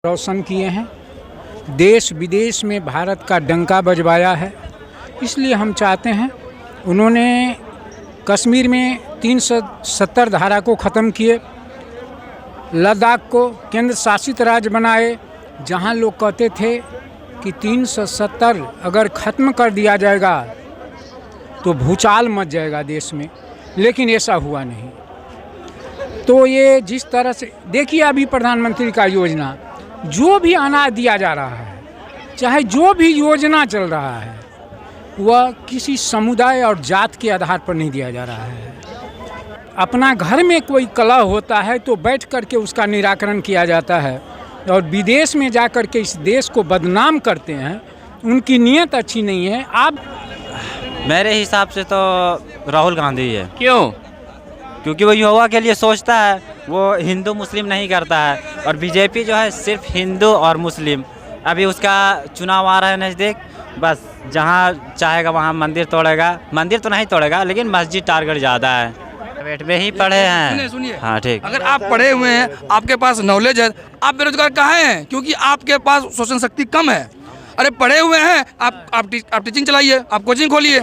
रोशन किए हैं। देश विदेश में भारत का डंका बजवाया है। इसलिए हम चाहते हैं, उन्होंने कश्मीर में 370 धारा को ख़त्म किए, लद्दाख को केंद्र शासित राज्य बनाए। जहां लोग कहते थे कि 370 अगर ख़त्म कर दिया जाएगा तो भूचाल मच जाएगा देश में, लेकिन ऐसा हुआ नहीं। तो ये जिस तरह से देखिए, अभी प्रधानमंत्री का योजना जो भी अनाज दिया जा रहा है, चाहे जो भी योजना चल रहा है, वह किसी समुदाय और जात के आधार पर नहीं दिया जा रहा है। अपना घर में कोई कलह होता है तो बैठ करके उसका निराकरण किया जाता है, और विदेश में जा कर के इस देश को बदनाम करते हैं। उनकी नीयत अच्छी नहीं है। आप मेरे हिसाब से तो राहुल गांधी है। क्यों? क्योंकि वो युवा के लिए सोचता है, वो हिंदू मुस्लिम नहीं करता है। और बीजेपी जो है सिर्फ हिंदू और मुस्लिम। अभी उसका चुनाव आ रहा है नज़दीक, बस जहाँ चाहेगा वहाँ मंदिर तोड़ेगा। मंदिर तो नहीं तोड़ेगा, लेकिन मस्जिद टारगेट ज़्यादा है। प्राइवेट में ही पढ़े हैं। सुनिए, हाँ ठीक। अगर आप पढ़े हुए हैं, आपके पास नॉलेज है, आप बेरोजगार कहाँ हैं? क्योंकि आपके पास शोषण शक्ति कम है। अरे पढ़े हुए हैं, आप टीचिंग चलाइए, आप कोचिंग खोलिए।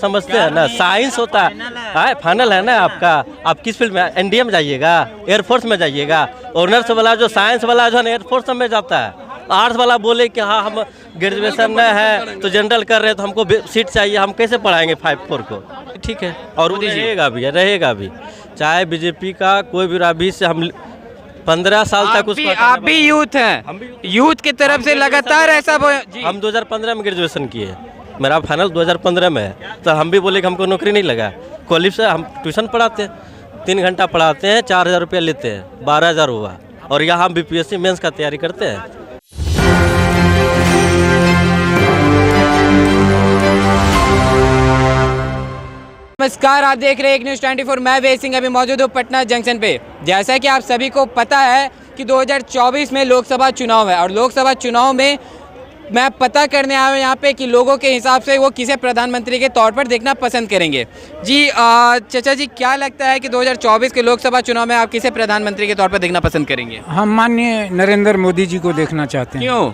समझते हैं ना, साइंस होता है, फाइनल है ना आपका। आप किस फील्ड में, एनडीए में जाइएगा, एयरफोर्स में जाइएगा। ऑनर्स वाला जो साइंस वाला जो है एयरफोर्स में जाता है। आर्ट्स वाला बोले कि हाँ हम ग्रेजुएशन में है तो जनरल कर रहे हैं तो हमको सीट चाहिए, हम कैसे पढ़ाएंगे 5-4 को? ठीक है, और रहेगा भी चाहे बीजेपी का कोई भी अभी से हम 15 साल तक उसको। आप भी यूथ हैं, यूथ की तरफ से लगातार ऐसा हम 2015 में ग्रेजुएशन किए, मेरा फाइनल 2015 में है। तो हम भी बोले कि हमको नौकरी नहीं लगा। कॉलेज से हम ट्यूशन पढ़ाते हैं, 3 घंटा पढ़ाते हैं, 4000 रुपया लेते हैं, 12000 हुआ। और यहाँ हम बीपीएससी मेंस का तैयारी करते हैं। नमस्कार, आप देख रहे हैं एक न्यूज़ 24। मैं वेद सिंह अभी मौजूद हूँ पटना जंक्शन पे। जैसा कि आप सभी को पता है कि 2024 में लोकसभा चुनाव है, और लोकसभा चुनाव में मैं पता करने आया हूँ यहाँ पे कि लोगों के हिसाब से वो किसे प्रधानमंत्री के तौर पर देखना पसंद करेंगे। जी चाचा जी, क्या लगता है कि 2024 के लोकसभा चुनाव में आप किसे प्रधानमंत्री के तौर पर देखना पसंद करेंगे? हम माननीय नरेंद्र मोदी जी को देखना चाहते हैं। क्यों?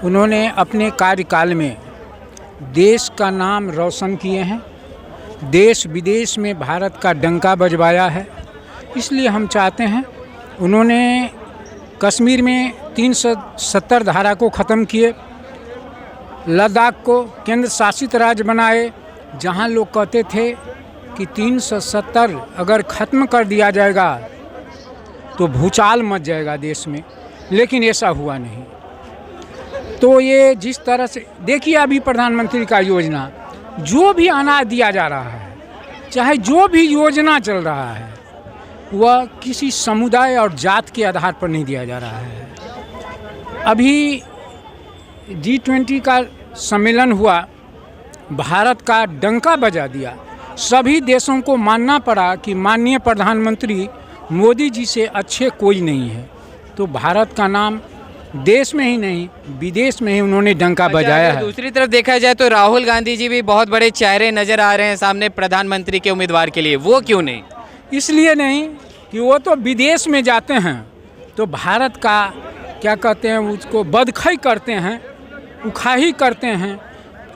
उन्होंने अपने कार्यकाल में देश का नाम रोशन किए हैं। देश विदेश में भारत का डंका बजवाया है। इसलिए हम चाहते हैं, उन्होंने कश्मीर में 370 धारा को ख़त्म किए, लद्दाख को केंद्र शासित राज्य बनाए। जहां लोग कहते थे कि 370 अगर ख़त्म कर दिया जाएगा तो भूचाल मच जाएगा देश में, लेकिन ऐसा हुआ नहीं। तो ये जिस तरह से देखिए, अभी प्रधानमंत्री का योजना जो भी अनाज दिया जा रहा है, चाहे जो भी योजना चल रहा है, वह किसी समुदाय और जात के आधार पर नहीं दिया जा रहा है। अभी G20 का सम्मेलन हुआ, भारत का डंका बजा दिया। सभी देशों को मानना पड़ा कि माननीय प्रधानमंत्री मोदी जी से अच्छे कोई नहीं है। तो भारत का नाम देश में ही नहीं, विदेश में ही उन्होंने डंका बजाया है। दूसरी तरफ देखा जाए तो राहुल गांधी जी भी बहुत बड़े चेहरे नजर आ रहे हैं सामने प्रधानमंत्री के उम्मीदवार के लिए। वो क्यों नहीं? इसलिए नहीं कि वो तो विदेश में जाते हैं तो भारत का क्या कहते हैं, उसको बदखई करते हैं, उखाही करते हैं।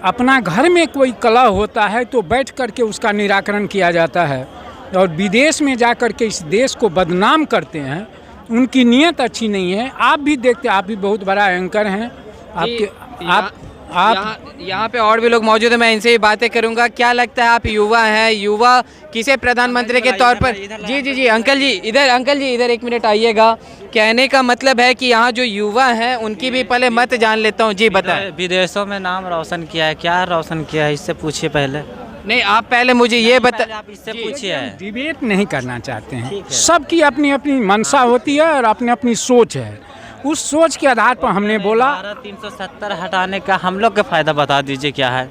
अपना घर में कोई कलह होता है तो बैठ करके उसका निराकरण किया जाता है, और विदेश में जा कर के इस देश को बदनाम करते हैं। उनकी नीयत अच्छी नहीं है। आप भी देखते, आप भी बहुत बड़ा एंकर हैं। आप यहाँ पे और भी लोग मौजूद हैं, मैं इनसे भी बातें करूँगा। क्या लगता है, आप युवा हैं, युवा किसे प्रधानमंत्री के तौर पर? जी अंकल जी इधर 1 मिनट आइएगा। कहने का मतलब है कि यहाँ जो युवा हैं उनकी भी पहले मत जान लेता हूँ। जी बताएं। विदेशों में नाम रोशन किया है, क्या रोशन किया है, इससे पूछिए पहले। नहीं, आप पहले मुझे ये आप इससे पूछिए। डिबेट नहीं करना चाहते हैं। सबकी अपनी अपनी मंशा होती है और अपनी अपनी सोच है। उस सोच के आधार पर हमने बोला 370 हटाने का हम लोग का फायदा बता दीजिए क्या है।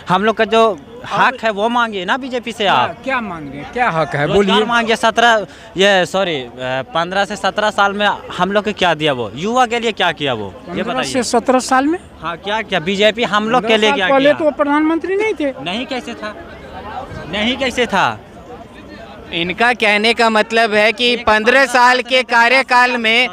हम लोग का जो हक है वो मांगिए ना बीजेपी से। आप क्या मांग रहे हैं, क्या हक है बोलिए? मांगिए। 15 से 17 साल में हम लोग को क्या दिया, वो युवा के लिए क्या किया, वो ये 15 बताइए। से 17 साल में हाँ, क्या बीजेपी हम लोग के लिए क्या पहले किया? तो प्रधानमंत्री नहीं थे। नहीं कैसे था? इनका कहने का मतलब है कि 15 साल के कार्यकाल में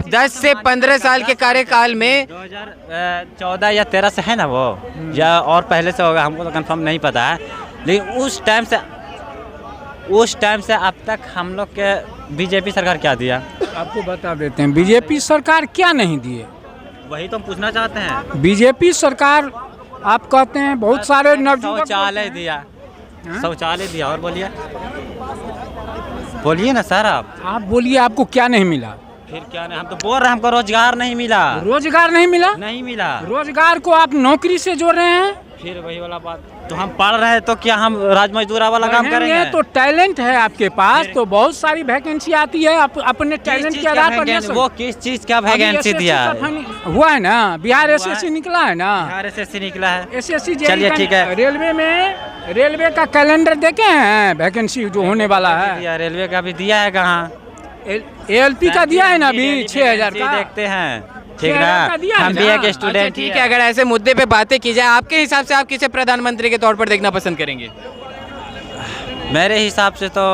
10 से 15 साल के कार्यकाल में 2014 या 13 से है ना वो, या और पहले से होगा, हमको तो कंफर्म नहीं पता है। लेकिन उस टाइम से अब तक हम लोग के बीजेपी सरकार क्या दिया? आपको बता देते हैं बीजेपी सरकार क्या नहीं दिए। वही तो हम पूछना चाहते हैं। बीजेपी सरकार आप कहते हैं बहुत सारे नवयुवक शौचालय दिया, शौचालय दिया, और बोलिए ना सर आप बोलिए आपको क्या नहीं मिला? फिर क्या नहीं, हम तो बोल रहे हैं हमको रोजगार नहीं मिला। रोजगार नहीं मिला? नहीं मिला। रोजगार को आप नौकरी से जोड़ रहे हैं। फिर वही वाला बात, तो हम पढ़ रहे हैं तो क्या हम राज मजदूरा वाला काम करेंगे? तो टैलेंट है आपके पास तो बहुत सारी वैकेंसी आती है, आप अपने टैलेंट के आधार पर ले सकते। वो किस चीज का वैकेंसी दिया हुआ है ना? बिहार एसएससी निकला है ना? बिहार एसएससी निकला है। एसएससी चलिए ठीक है। रेलवे का कैलेंडर देखे हैं वैकेंसी जो होने वाला है? रेलवे का भी दिया है कहाँ? एएलपी का दिया है ना अभी 6000 का। देखते हैं ठीक ना, हम भी एक स्टूडेंट। ठीक है, अगर ऐसे मुद्दे पे बातें की जाए, आपके हिसाब से आप किसे प्रधानमंत्री के तौर पर देखना पसंद करेंगे? मेरे हिसाब से तो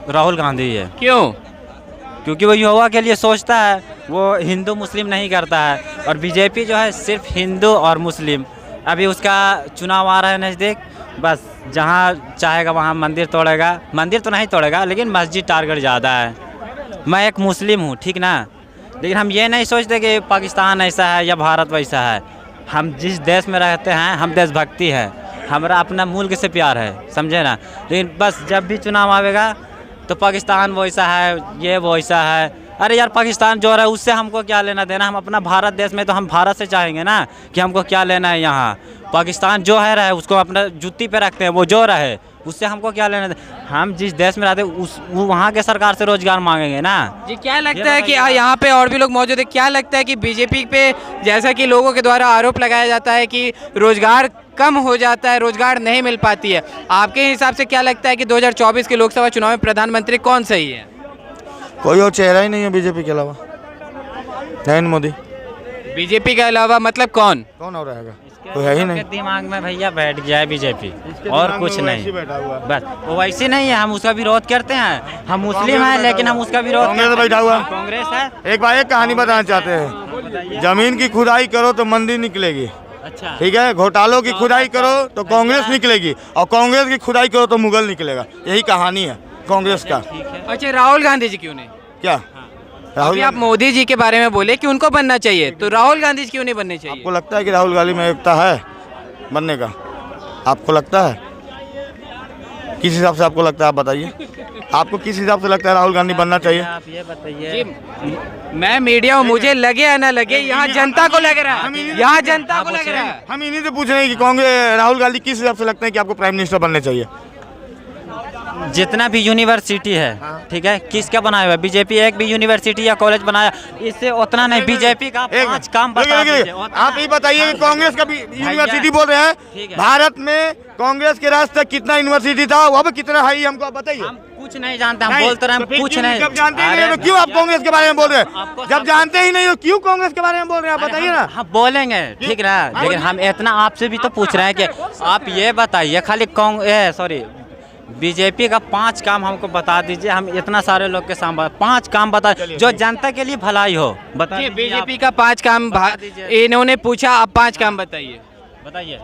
राहुल गांधी है। क्यों? क्योंकि वो युवा के लिए सोचता है, वो हिंदू मुस्लिम नहीं करता है। और बीजेपी जो है सिर्फ हिंदू और मुस्लिम। अभी उसका चुनाव आ रहा है नज़दीक, बस जहाँ चाहेगा वहाँ मंदिर तोड़ेगा। मंदिर तो नहीं तोड़ेगा लेकिन मस्जिद टारगेट ज़्यादा है। मैं एक मुस्लिम हूँ ठीक ना, लेकिन हम ये नहीं सोचते कि पाकिस्तान ऐसा है या भारत वैसा है। हम जिस देश में रहते हैं हम देशभक्ति है, हमारा अपना मुल्क से प्यार है, समझे ना। लेकिन बस जब भी चुनाव आवेगा तो पाकिस्तान वैसा है, ये वैसा है। अरे यार पाकिस्तान जो रहा है उससे हमको क्या लेना देना? हम अपना भारत देश में तो हम भारत से चाहेंगे ना कि हमको क्या लेना है यहाँ। पाकिस्तान जो है रहा है उसको अपना जुत्ती पे रखते हैं, वो जो रहे उससे हमको क्या लेना देना। हम जिस देश में रहते हैं उस वहाँ के सरकार से रोजगार मांगेंगे ना जी। क्या लगता है कि यहाँ पे और भी लोग मौजूद है, क्या लगता है कि बीजेपी पे जैसा कि लोगों के द्वारा आरोप लगाया जाता है कि रोजगार कम हो जाता है, रोजगार नहीं मिल पाती है, आपके हिसाब से क्या लगता है कि 2024 के लोकसभा चुनाव में प्रधानमंत्री कौन सही है? कोई और चेहरा ही नहीं है बीजेपी के अलावा। नरेंद्र मोदी। बीजेपी के अलावा मतलब कौन कौन और रहेगा? कोई है ही नहीं। दिमाग में भैया बैठ गया है बीजेपी, और कुछ नहीं। बस वो वैसे नहीं है, हम उसका विरोध करते हैं। हम मुस्लिम हैं लेकिन हम उसका विरोध। कांग्रेस बैठा हुआ। कांग्रेस है। एक बार एक कहानी बताना चाहते हैं। जमीन की खुदाई करो तो मंदिर निकलेगी, अच्छा ठीक है। घोटालों की खुदाई करो तो कांग्रेस निकलेगी, और कांग्रेस की खुदाई करो तो मुगल निकलेगा। यही कहानी है कांग्रेस का। अच्छा, राहुल गांधी जी क्यों नहीं? क्या राहुल अभी आप मोदी जी के बारे में बोले कि उनको बनना चाहिए, तो राहुल गांधी जी क्यों नहीं बनने चाहिए? आपको लगता है कि राहुल गांधी में एकता है बनने का? आपको लगता है? किस हिसाब से आपको लगता है, आप बताइए। आपको किस हिसाब से लगता है राहुल गांधी बनना चाहिए? आप ये बताइए। मैं मीडिया हूँ, मुझे लगे या ना लगे, यहाँ जनता को लग रहा है, यहाँ जनता को लग रहा है। हम इन्हीं से पूछ रहे हैं कि कांग्रेस राहुल गांधी किस हिसाब से लगता है कि आपको प्राइम मिनिस्टर बनने चाहिए? जितना भी यूनिवर्सिटी है ठीक है, किसका बनाया हुआ है? बीजेपी एक भी यूनिवर्सिटी या कॉलेज बनाया? इससे उतना नहीं, बीजेपी का 5 काम बता दीजिए। आप ये बताइए कि कांग्रेस का भी यूनिवर्सिटी बोल रहे हैं, भारत में कांग्रेस के राज तक कितना यूनिवर्सिटी था, वह कितना है हमको आप बताइए। हम कुछ नहीं जानते, हम बोलते रहे, हम कुछ नहीं। जब जानते ही नहीं तो क्यों आप कांग्रेस के बारे में बोल रहे हैं? जब जानते ही नहीं तो क्यों कांग्रेस के बारे में बोल रहे हैं, आप बताइए ना। हम बोलेंगे ठीक ना, लेकिन हम इतना आपसे भी तो पूछ रहे हैं कि आप ये बताइए खाली बीजेपी का 5 काम हमको बता दीजिए। हम इतना सारे लोग के सामने 5 काम बता जो जनता के लिए भलाई हो, बताइए। बीजेपी का 5 काम इन्होंने पूछा, आप 5 काम बताइए। बताइए।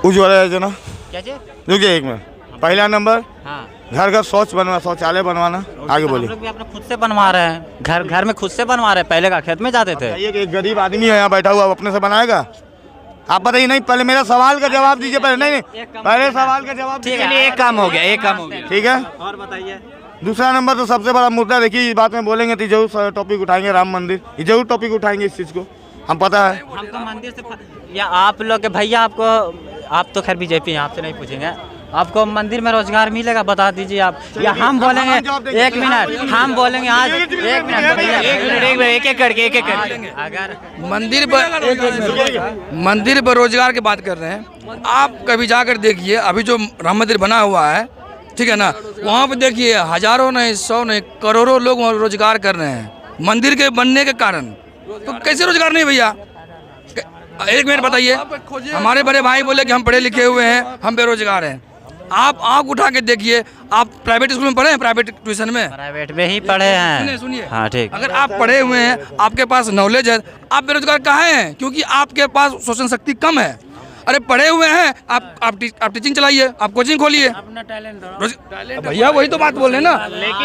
उज्ज्वला योजना। क्या जी? रुकिए एक मिनट। पहला नंबर, हाँ, घर घर शौचालय बनवाना। आगे बोलिए। हम लोग भी अपना खुद से बनवा रहे हैं, घर में खुद से बनवा रहे हैं। पहले का खेत में जाते थे। ये एक गरीब आदमी है यहाँ बैठा हुआ, अपने से बनाएगा? आप बताइए। नहीं, पहले मेरा सवाल का जवाब दीजिए। पहले नहीं, पहले सवाल का जवाब दीजिए। एक काम हो गया, एक काम हो गया, ठीक है। और बताइए। दूसरा नंबर तो सबसे बड़ा मुद्दा, देखिए इस बात में बोलेंगे तो जरूर टॉपिक उठाएंगे, राम मंदिर। ये जरूर टॉपिक उठाएंगे, इस चीज़ को हम पता है। हम तो मंदिर से या आप लोग के भैया, आपको आप तो खैर बीजेपी हैं, आपसे नहीं पूछेंगे। आपको मंदिर में रोजगार मिलेगा, बता दीजिए आप, या हम बोलेंगे? 1 मिनट हम बोलेंगे आज। 1 मिनट भैया, एक करके अगर मंदिर पर रोजगार की बात कर रहे हैं, आप कभी जाकर देखिए। अभी जो राम मंदिर बना हुआ है, ठीक है ना, वहाँ पे देखिए हजारों नहीं, 100 नहीं, करोड़ों लोग वहाँ रोजगार कर रहे हैं मंदिर के बनने के कारण। तो कैसे रोजगार नहीं भैया? 1 मिनट बताइए। हमारे बड़े भाई बोले कि हम पढ़े लिखे हुए हैं, हम बेरोजगार हैं। आप आँख उठा के देखिए, आप प्राइवेट स्कूल में पढ़े हैं, प्राइवेट ट्यूशन में? प्राइवेट में ही पढ़े हैं। सुनिए सुनिए, हाँ ठीक। अगर आप पढ़े हुए हैं, आपके पास नॉलेज है, आप बेरोजगार कहाँ हैं? क्योंकि आपके पास शोषण शक्ति कम है। अरे पढ़े हुए हैं, आप टीचिंग चलाइए, आप कोचिंग खोलिए। भैया वही तो बात बोल रहे हैं ना,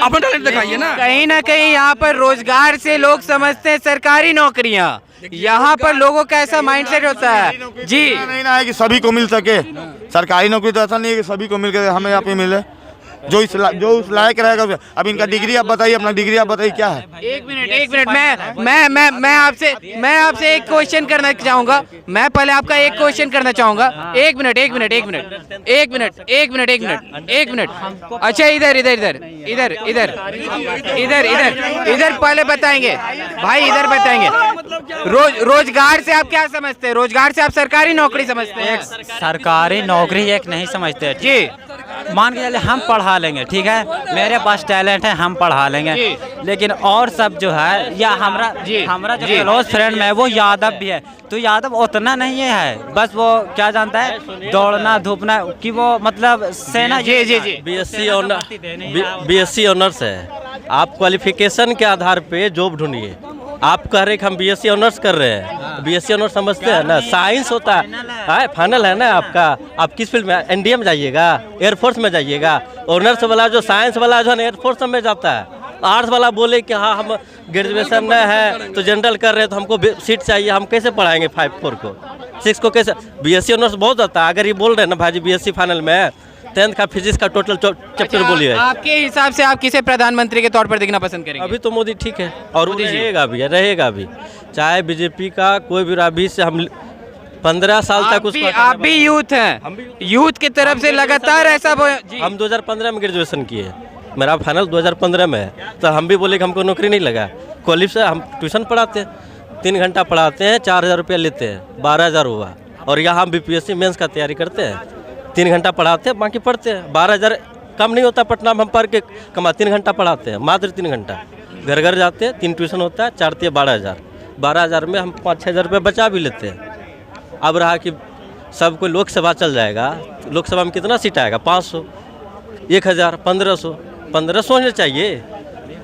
अपना टैलेंट दिखाइए ना। कहीं ना कहीं यहाँ पर रोजगार से लोग समझते हैं सरकारी नौकरियाँ, यहाँ पर लोगों का ऐसा माइंडसेट होता है जी। नहीं ना है कि सभी को मिल सके सरकारी नौकरी, तो ऐसा नहीं है कि सभी को मिल के हमें यहाँ पे मिले। जो उस लायक रहेगा। अब इनका डिग्री आप बताइए, अपना डिग्री आप बताइए क्या है? एक मिनट, मैं आपसे एक क्वेश्चन करना चाहूंगा। मैं पहले आपका एक क्वेश्चन करना चाहूंगा। एक मिनट। अच्छा इधर पहले बताएंगे भाई, इधर बताएंगे। रोजगार से आप क्या समझते हैं? रोजगार से आप सरकारी नौकरी समझते हैं? सरकारी नौकरी एक नहीं समझते जी। मान के चले हम पढ़ा लेंगे, ठीक है, मेरे पास टैलेंट है, हम पढ़ा लेंगे, लेकिन और सब जो है, या हमरा जो क्लोज फ्रेंड में है वो यादव भी है, तो यादव उतना नहीं है, बस वो क्या जानता है, दौड़ना धूपना, कि वो मतलब सेना। जी बीएससी ऑनर्स है। आप क्वालिफिकेशन के आधार पे जॉब ढूंढिए। आप कह रहे कि हम बीएससी ऑनर्स कर रहे हैं, बीएससी ऑनर्स समझते हैं ना, साइंस होता है, फाइनल है ना आपका। आप किस फील्ड में? एनडीए में जाइएगा, एयरफोर्स में जाइएगा। ऑनर्स वाला जो साइंस वाला जो है एयरफोर्स में जाता है। आर्ट्स वाला बोले कि हाँ हम ग्रेजुएशन में है तो जनरल कर रहे हैं, तो हमको सीट चाहिए, हम कैसे पढ़ाएंगे 5-4 को 6 को कैसे? बीएससी ऑनर्स बहुत होता है। अगर ये बोल रहे हैं ना भाई बीएससी फाइनल में 10th का फिजिक्स का टोटल चैप्टर बोलिए। आपके हिसाब से आप किसे प्रधानमंत्री के तौर पर देखना पसंद करेंगे? अभी तो मोदी ठीक है, और रहेगा भी, चाहे बीजेपी का कोई भी अभी से हम 15 साल तक उसको। आप भी यूथ हैं, यूथ की तरफ से लगातार ऐसा हम 2015 में ग्रेजुएशन किए, मेरा फाइनल 2015 में है, तो हम भी बोले कि हमको नौकरी नहीं लगा। कॉलेज से हम ट्यूशन पढ़ाते हैं, 3 घंटा पढ़ाते हैं, 4000 रुपया लेते हैं, 12000 हुआ। और यहाँ हम बीपीएससी मेंस का तैयारी करते हैं, 3 घंटा पढ़ाते हैं, बाकी पढ़ते हैं। 12000 कम नहीं होता, पटना में हम पढ़ के कमा 3 घंटा पढ़ाते हैं, मात्र 3 घंटा। घर घर जाते हैं, 3 ट्यूशन होता है, 4 × 12,000। 12,000 में हम 5-6 हज़ार रुपये बचा भी लेते हैं। अब रहा कि सबको लोकसभा चल जाएगा, लोकसभा में कितना सीट आएगा? 500, 1000, 1500। 1500 होने चाहिए,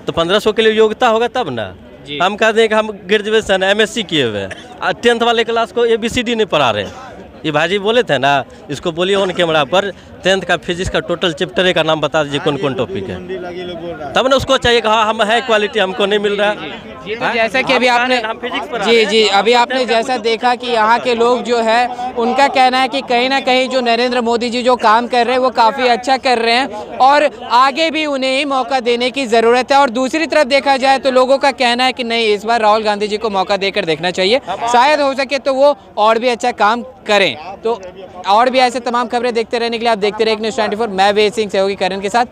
तो 1500 के लिए योग्यता होगा तब ना। हम कहते हैं कि हम ग्रेजुएशन एमएससी किए हुए, 10th वाले क्लास को ABCD नहीं पढ़ा रहे। ये भाजी बोले थे ना, इसको बोलिए ऑन कैमरा पर 10th का फिजिक्स का टोटल चैप्टर का नाम बता दीजिए कौन कौन टॉपिक है, तब ना उसको चाहिए कि हाँ हम है क्वालिटी, हमको नहीं मिल रहा है। तो जैसा कि अभी आपने अभी आपने जैसा देखा कि यहाँ के लोग जो है उनका कहना है कि कहीं ना कहीं जो नरेंद्र मोदी जी जो काम कर रहे हैं वो काफ़ी अच्छा कर रहे हैं और आगे भी उन्हें ही मौका देने की ज़रूरत है। और दूसरी तरफ देखा जाए तो लोगों का कहना है कि नहीं, इस बार राहुल गांधी जी को मौका देकर देखना चाहिए, शायद हो सके तो वो और भी अच्छा काम करें। तो और भी ऐसे तमाम खबरें देखते रहने के लिए आप देखते रहे न्यूज़ 24। मैं वेद सिंह सहयोगी करण के साथ।